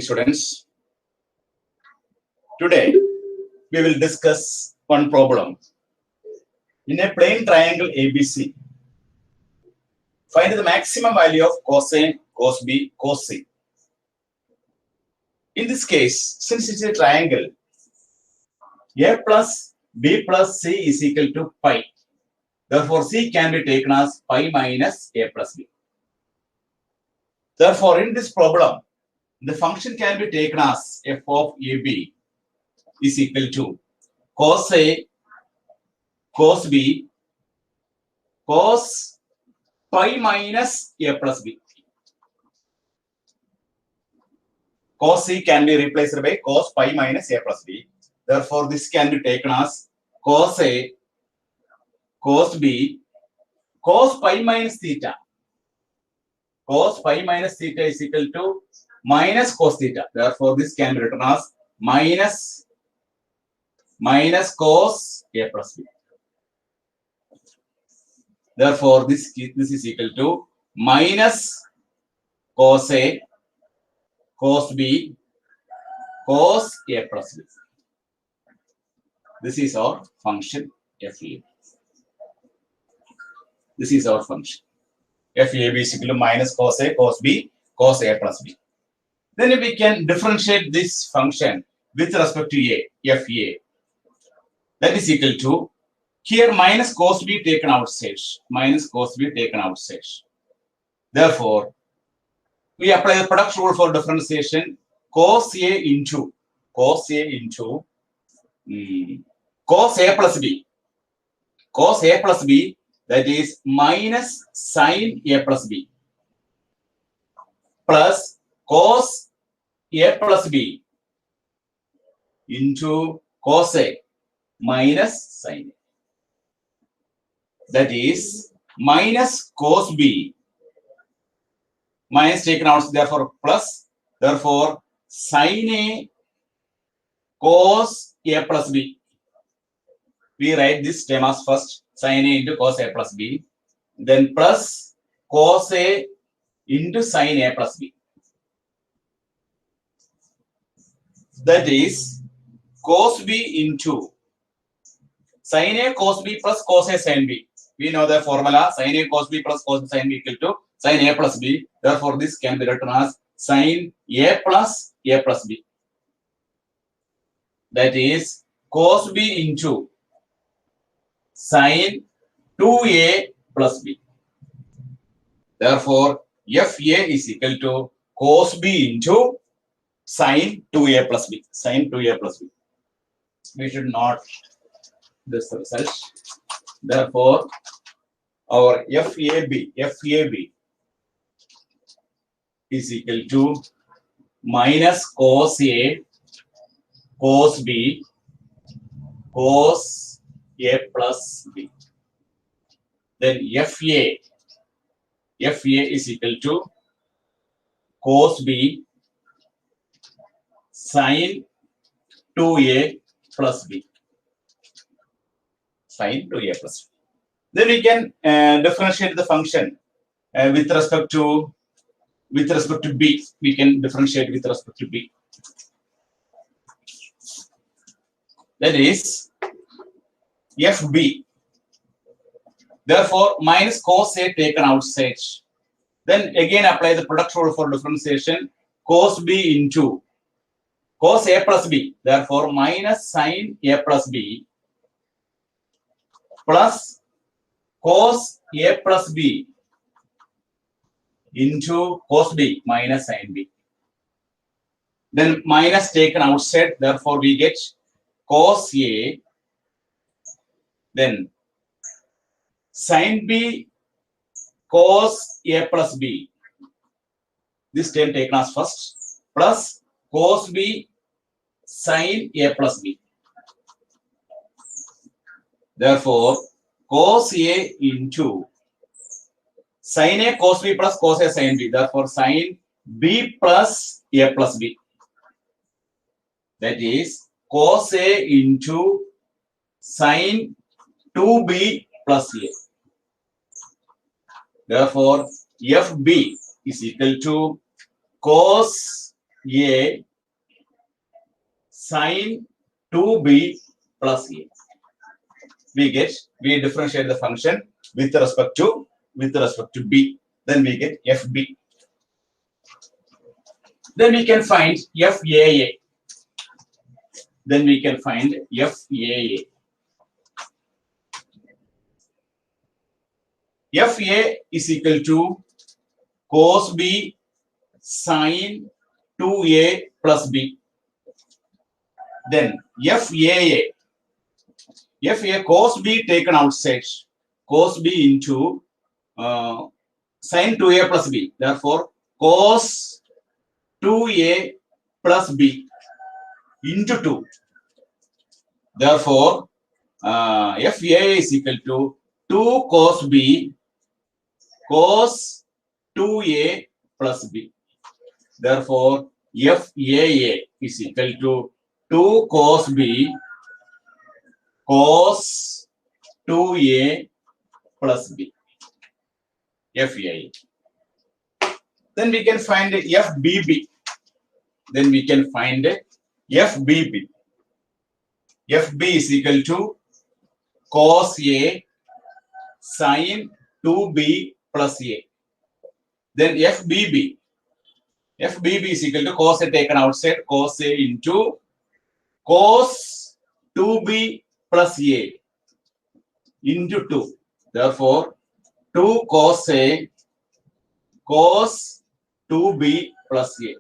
students. Today we will discuss one problem. In a plane triangle ABC, find the maximum value of cos A, cos B, cos C. In this case, since it's a triangle, A plus B plus C is equal to pi. Therefore, C can be taken as pi minus A plus B. Therefore, in this problem, the function can be taken as f of AB is equal to cos A, cos B, cos pi minus A plus B. Cos C can be replaced by cos pi minus A plus B. Therefore, this can be taken as cos A, cos B, cos pi minus theta. Cos pi minus theta is equal to minus cos theta. Therefore, this can be written as minus cos A plus B. Therefore, this is equal to minus cos A, cos B, cos A plus B. This is our function FAB. This is our function. FAB is equal to minus cos A, cos B, cos A plus B. Then we can differentiate this function with respect to A, FA. That is equal to, here minus cos B taken outside. Minus cos B taken outside. Therefore, we apply the product rule for differentiation. Cos A into cos A plus B. Cos A plus B, that is minus sin A plus B, plus cos A plus B into cos A minus sin A. That is minus cos B, minus taken out, therefore plus, therefore sin A cos A plus B. We write this term as first, sin A into cos A plus B, then plus cos A into sin A plus B. That is cos B into sin A cos B plus cos A sin B. We know the formula, sin A cos B plus cos B sin B equal to sin A plus B. Therefore, this can be written as sin A plus B. That is cos B into sin 2A plus B. Therefore, FA is equal to cos B into sin 2A plus B. Sin 2A plus B. We should not this result. Therefore, our FAB is equal to minus cos A, cos B, cos A plus B. Then FA is equal to cos B sin 2A plus B. Sin 2A plus B. Then we can differentiate the function with respect to B. We can differentiate with respect to B. That is FB. Therefore, minus cos A taken outside. Then again apply the product rule for differentiation. Cos B into cos A plus B. Therefore, minus sin A plus B plus cos A plus B into cos B minus sin B. Then minus taken outside. Therefore, we get cos A, then sin B cos A plus B. This term taken as first, plus cos B sin A plus B. Therefore, cos A into sin A cos B plus cos A sin B. Therefore, sin B plus A plus B. That is cos A into sin 2B plus A. Therefore, FB is equal to cos A sine 2b plus A. We differentiate the function with respect to b. Then we get FB. Then we can find FAA. FA is equal to cos B sine 2A plus B. Then FAA cos B taken outside, cos B into sine 2A plus B. Therefore, cos 2A plus B into 2. Therefore, FA is equal to 2 cos B cos 2A plus B. Therefore, FAA is equal to 2 cos B cos 2A plus B. FAA. Then we can find FBB. FB is equal to cos A sine 2B plus A. Then FBB is equal to cos A taken outside, cos A into cos 2B plus A into 2. Therefore, 2 cos A cos 2B plus A.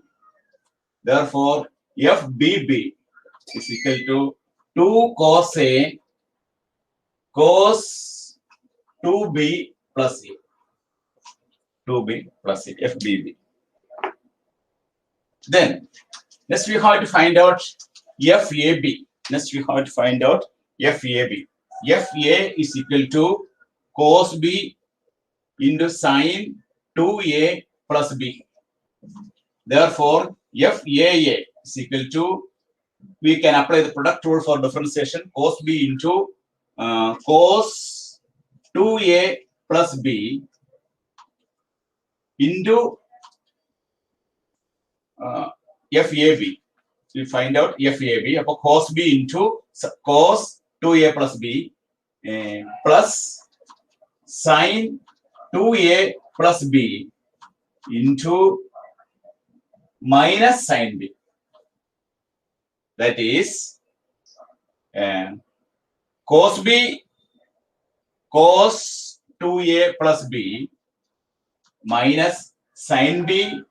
Therefore, FBB is equal to 2 cos A cos 2B plus A. 2B plus A, FBB. Then, next we have to find out FAB. FA is equal to cos B into sine 2A plus B. Therefore, FAA is equal to, we can apply the product rule for differentiation, cos B into cos 2A plus B into FAB. We find out FAB, cos B into cos 2A plus B plus sine 2A plus B into minus sine B. That is cos B cos 2A plus B minus sine B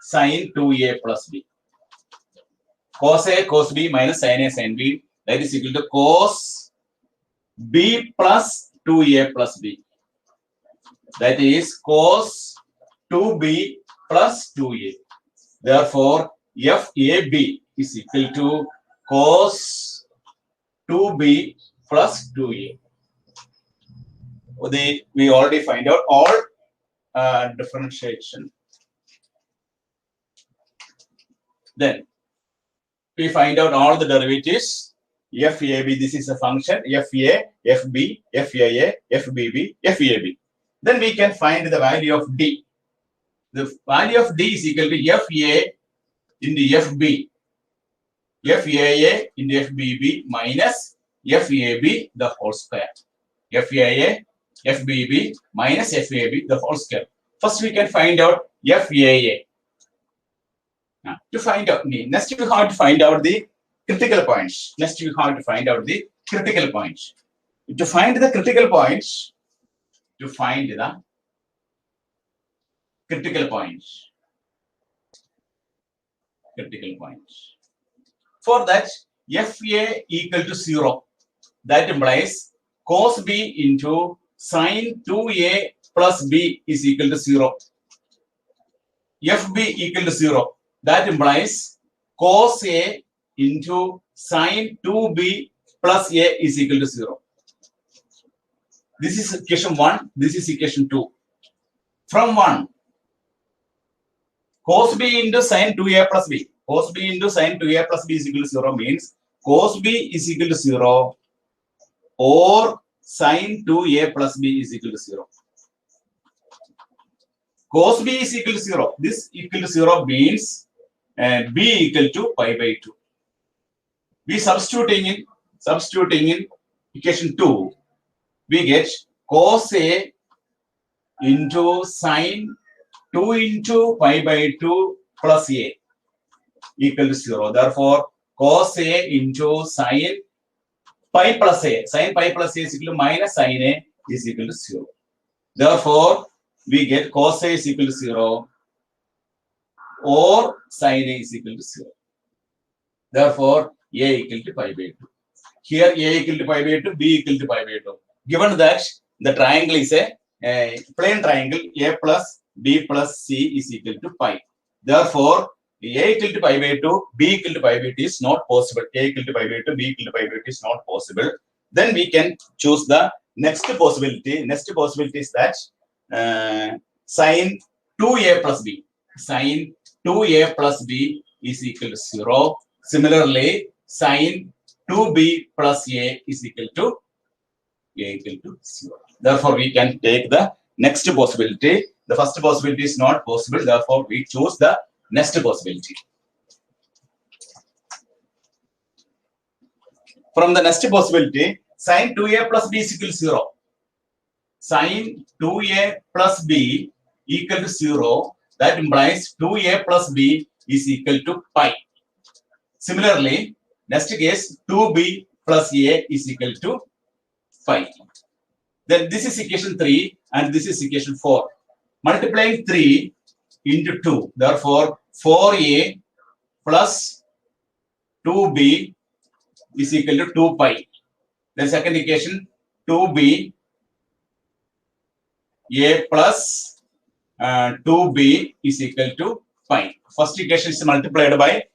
sine 2A plus B. Cos A cos B minus sine A sine B, that is equal to cos B plus 2A plus B. That is cos 2B plus 2A. Therefore, FAB is equal to cos 2B plus 2A. We already find out all differentiation. Then we find out all the derivatives. FAB, this is a function. FA, FB, FAA, FBB, FAB. Then we can find the value of D. The value of D is equal to FA into FB. FAA into FBB minus FAB the whole square. FAA, FBB minus FAB the whole square. First we can find out FAA. Now, to find out, next we have to find out the critical points. To find the critical points, For that, FA equal to 0. That implies cos B into sine 2A plus B is equal to 0. FB equal to 0. That implies cos A into sine 2B plus A is equal to 0. This is equation 1. This is equation 2. From 1, cos B into sine 2A plus B. Cos B into sine 2A plus B is equal to 0 means cos B is equal to 0 or sine 2A plus B is equal to 0. Cos B is equal to 0. This equal to 0 means and b equal to pi by 2. We substituting in equation 2, we get cos A into sine 2 into pi by 2 plus A equal to 0. Therefore, cos A into sine pi plus A, sine pi plus A is equal to minus sine A is equal to 0. Therefore, we get cos A is equal to 0 or sine A is equal to 0. Therefore, A equal to pi by 2. Here, A equal to pi by 2, B equal to pi by 2. Given that the triangle is a plane triangle, A plus B plus C is equal to pi. Therefore, A equal to pi by 2, B equal to pi by 2 is not possible. A equal to pi by 2, B equal to pi by 2 is not possible. Then we can choose the next possibility. Next possibility is that sine 2A plus B. Sine 2A plus B is equal to 0. Similarly, sine 2B plus A is equal to 0. Therefore, we can take the next possibility. The first possibility is not possible. Therefore, we choose the next possibility. From the next possibility, sine 2A plus B is equal to 0. Sine 2A plus B equal to 0. That implies 2A plus B is equal to pi. Similarly, next case, 2B plus A is equal to pi. Then this is equation 3 and this is equation 4. Multiplying 3 into 2. Therefore, 4A plus 2B is equal to 2 pi. The second equation, 2B A plus 2B is equal to pi. First equation is multiplied by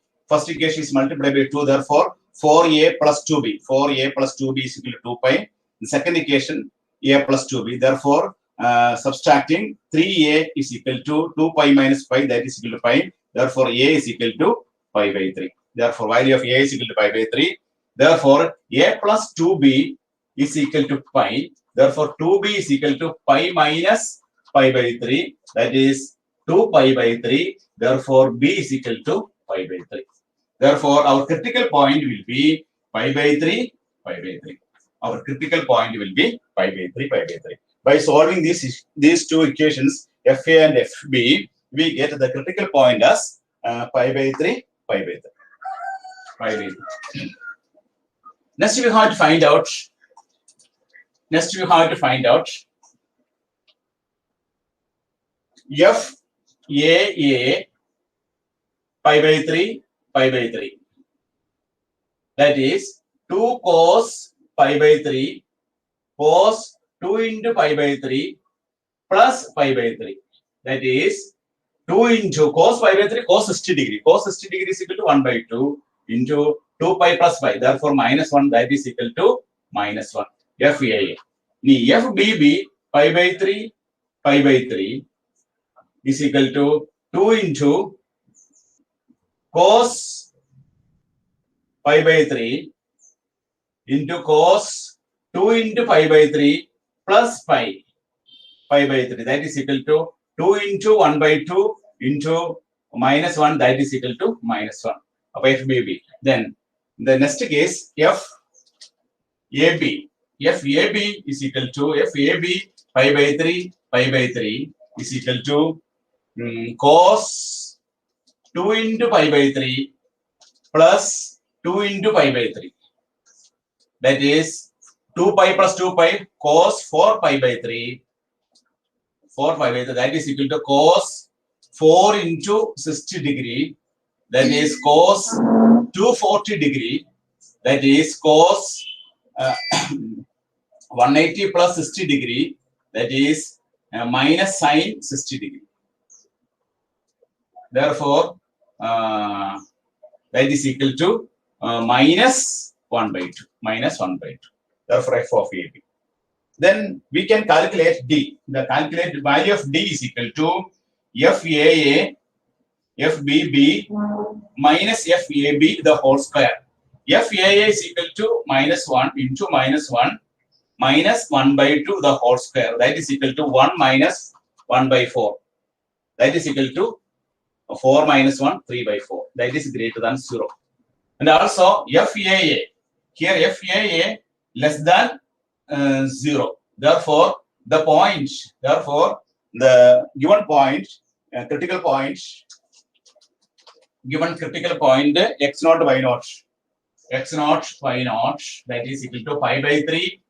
2. Therefore, 4A plus 2B. 4A plus 2B is equal to 2 pi. The second equation, A plus 2B. Therefore, subtracting 3A is equal to 2 pi minus pi, that is equal to pi. Therefore, A is equal to pi by 3. Therefore, value of A is equal to pi by 3. Therefore, A plus 2B is equal to pi. Therefore, 2B is equal to pi minus pi by 3. That is 2 pi by 3. Therefore, B is equal to pi by 3. Therefore, our critical point will be pi by 3, pi by 3. Our critical point will be pi by 3, pi by 3. By solving these two equations, FA and FB, we get the critical point as pi by 3, pi by 3. Pi by 3. Next, we have to find out. FAA pi by 3, pi by 3. That is 2 cos pi by 3 cos 2 into pi by 3 plus pi by 3. That is 2 into cos pi by 3 cos 60 degree. Cos 60 degree is equal to 1 by 2 into 2 pi plus pi. Therefore, minus 1, that is equal to minus 1. FAA. FBB pi by 3, pi by 3 is equal to 2 into cos pi by 3 into cos 2 into pi by 3 plus pi by 3. That is equal to 2 into 1 by 2 into minus 1. That is equal to minus 1 of FBB. Then the next case, FAB. FAB is equal to FAB pi by 3, pi by 3 is equal to cos 2 into pi by 3 plus 2 into pi by 3. That is 2 pi plus 2 pi cos 4 pi by 3. 4 pi by 3. That is equal to cos 4 into 60 degree. That is cos 240 degree. That is cos 180 plus 60 degree. That is minus sine 60 degree. Therefore, that is equal to minus 1 by 2. Minus 1 by 2. Therefore, f of AB. Then we can calculate D. The calculated value of D is equal to FAA, FBB minus FAB the whole square. FAA is equal to minus 1 into minus 1 minus 1 by 2 the whole square. That is equal to 1 minus 1 by 4. That is equal to 4 minus 1, 3 by 4. That is greater than 0. And also FAA. Here FAA less than 0. Therefore, the point, therefore, the given point, critical point, given critical point x naught, y naught, x naught, y naught, that is equal to pi by 3,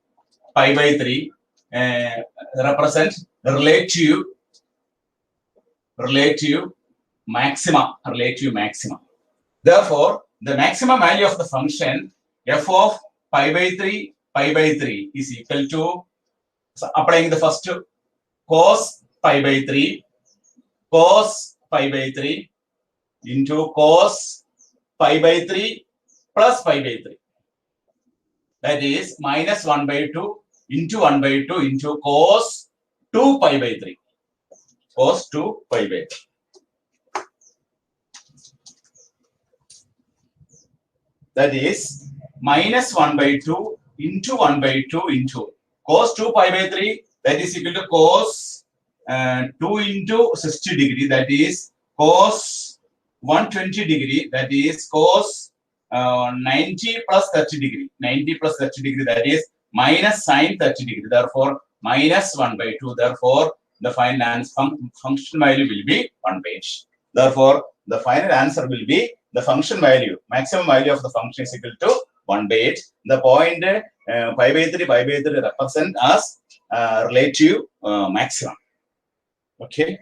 represent relative maxima. Therefore, the maximum value of the function f of pi by 3 is equal to, so applying the first cos pi by 3 into cos pi by 3 plus pi by 3. That is minus 1 by 2 into 1 by 2 into cos 2 pi by 3. Cos 2 pi by 3. That is minus 1 by 2 into 1 by 2 into cos 2 pi by 3, that is equal to cos 2 into 60 degree, that is cos 120 degree, that is cos 90 plus 30 degree. 90 plus 30 degree, that is minus sine 30 degree. Therefore, minus 1 by 2. Therefore, the final answer function value will be 1 by 8. Therefore, the final answer will be the function value, maximum value of the function is equal to 1 by 8. The point pi by 3 represent as relative maximum. Okay.